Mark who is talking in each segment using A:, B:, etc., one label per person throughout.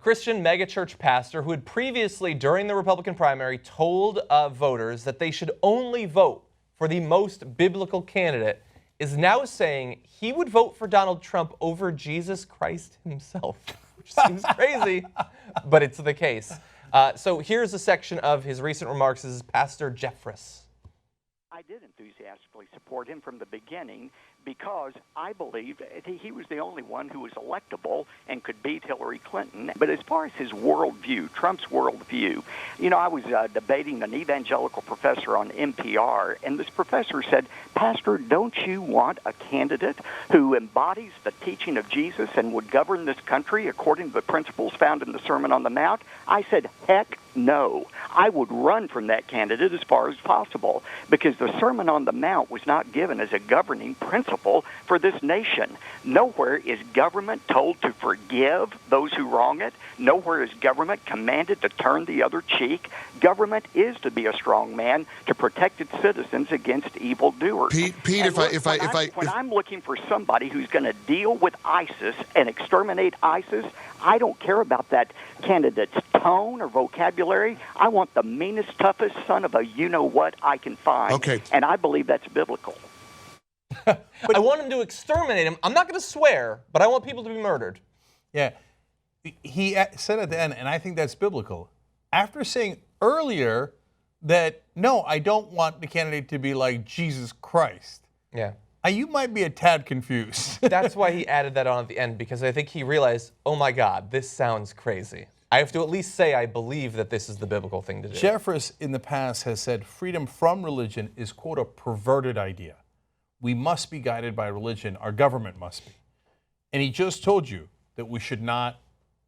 A: Christian megachurch pastor who had previously, during the Republican primary, told voters that they should only vote for the most biblical candidate, is now saying he would vote for Donald Trump over Jesus Christ himself, which seems crazy, but it's the case. So here's a section of his recent remarks. This is Pastor Jeffress.
B: I did enthusiastically support him from the beginning because I believed he was the only one who was electable and could beat Hillary Clinton. But as far as his worldview, Trump's worldview, you know, I was debating an evangelical professor on NPR, and this professor said, "Pastor, don't you want a candidate who embodies the teaching of Jesus and would govern this country according to the principles found in the Sermon on the Mount?" I said, heck no. I would run from that candidate as far as possible because the Sermon on the Mount was not given as a governing principle for this nation. Nowhere is government told to forgive those who wrong it. Nowhere is government commanded to turn the other cheek. Government is to be a strong man to protect its citizens against evildoers.
C: Pete,
B: when I'm looking for somebody who's going to deal with ISIS and exterminate ISIS, I don't care about that candidate's tone or vocabulary. I want the meanest, toughest son of a you-know-what I can find.
C: Okay.
B: And I believe that's biblical.
A: I want him to exterminate him. I'm not going to swear, but I want people to be murdered.
D: Yeah. He said at the end, and I think that's biblical, after saying earlier that, no, I don't want the candidate to be like Jesus Christ.
A: Yeah.
D: You might be a tad confused.
A: That's why he added that on at the end, because I think he realized, oh my God, this sounds crazy. I have to at least say I believe that this is the biblical thing to do.
D: Jeffress in the past has said freedom from religion is, quote, a perverted idea. We must be guided by religion. Our government must be. And he just told you that we should not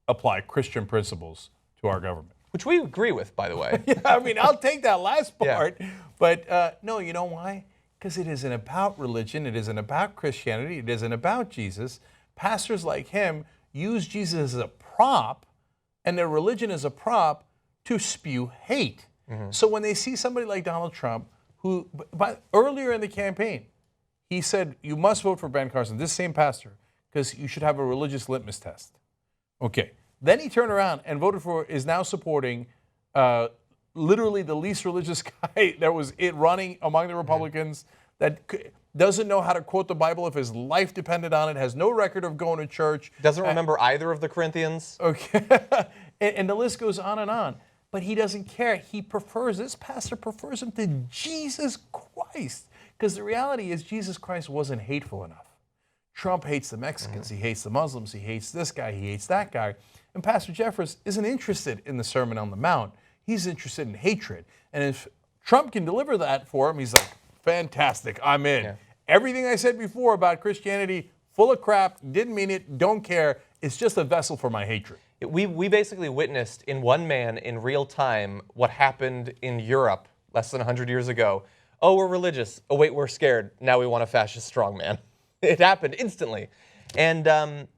D: apply Christian principles to our government.
A: Which we agree with, by the way.
D: Yeah, I mean, I'll take that last part.
A: Yeah.
D: But no, you know why? Because it isn't about religion, it isn't about Christianity, it isn't about Jesus. Pastors like him use Jesus as a prop and their religion as a prop to spew hate. Mm-hmm. So when they see somebody like Donald Trump, who earlier in the campaign, he said, you must vote for Ben Carson, this same pastor, because you should have a religious litmus test. Okay. Then he turned around and is now supporting literally the least religious guy that was running among the Republicans, that doesn't know how to quote the Bible if his life depended on it, has no record of going to church.
A: Doesn't remember either of the Corinthians.
D: Okay. and the list goes on and on. But he doesn't care. This pastor prefers him to Jesus Christ. Because the reality is Jesus Christ wasn't hateful enough. Trump hates the Mexicans, he hates the Muslims, he hates this guy, he hates that guy. And Pastor Jeffress isn't interested in the Sermon on the Mount. He's interested in hatred. And if Trump can deliver that for him, he's like, fantastic, I'm in. Yeah. Everything I said before about Christianity, full of crap, didn't mean it, don't care. It's just a vessel for my hatred.
A: We basically witnessed in one man in real time what happened in Europe less than 100 years ago. Oh, we're religious. Oh, wait, we're scared. Now we want a fascist strongman. It happened instantly. And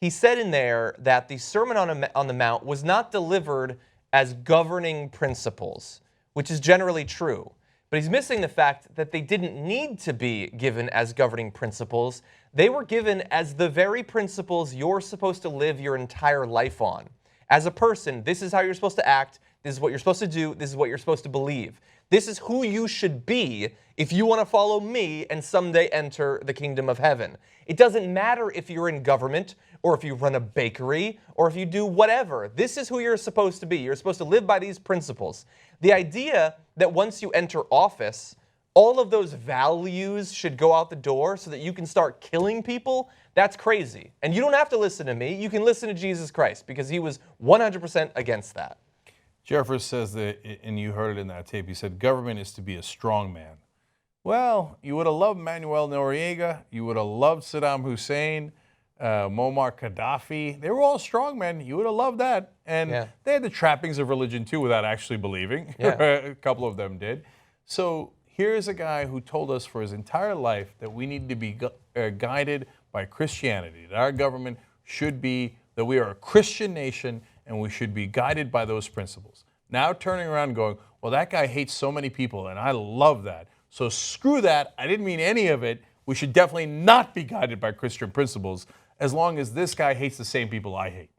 A: he said in there that the Sermon on the Mount was not delivered as governing principles, which is generally true. But he's missing the fact that they didn't need to be given as governing principles. They were given as the very principles you're supposed to live your entire life on. As a person, this is how you're supposed to act. This is what you're supposed to do. This is what you're supposed to believe. This is who you should be if you want to follow me and someday enter the kingdom of heaven. It doesn't matter if you're in government or if you run a bakery or if you do whatever. This is who you're supposed to be. You're supposed to live by these principles. The idea that once you enter office, all of those values should go out the door so that you can start killing people, that's crazy. And you don't have to listen to me. You can listen to Jesus Christ because he was 100% against that.
D: Jeffress says that, and you heard it in that tape, he said government is to be a strong man. Well, you would have loved Manuel Noriega, you would have loved Saddam Hussein, Muammar Gaddafi. They were all strong men. You would have loved that. And they had the trappings of religion too without actually believing. Yeah. A couple of them did. So here's a guy who told us for his entire life that we need to be guided by Christianity, that our government should be, that we are a Christian nation and we should be guided by those principles. Now turning around and going, well, that guy hates so many people and I love that. So screw that. I didn't mean any of it. We should definitely not be guided by Christian principles as long as this guy hates the same people I hate.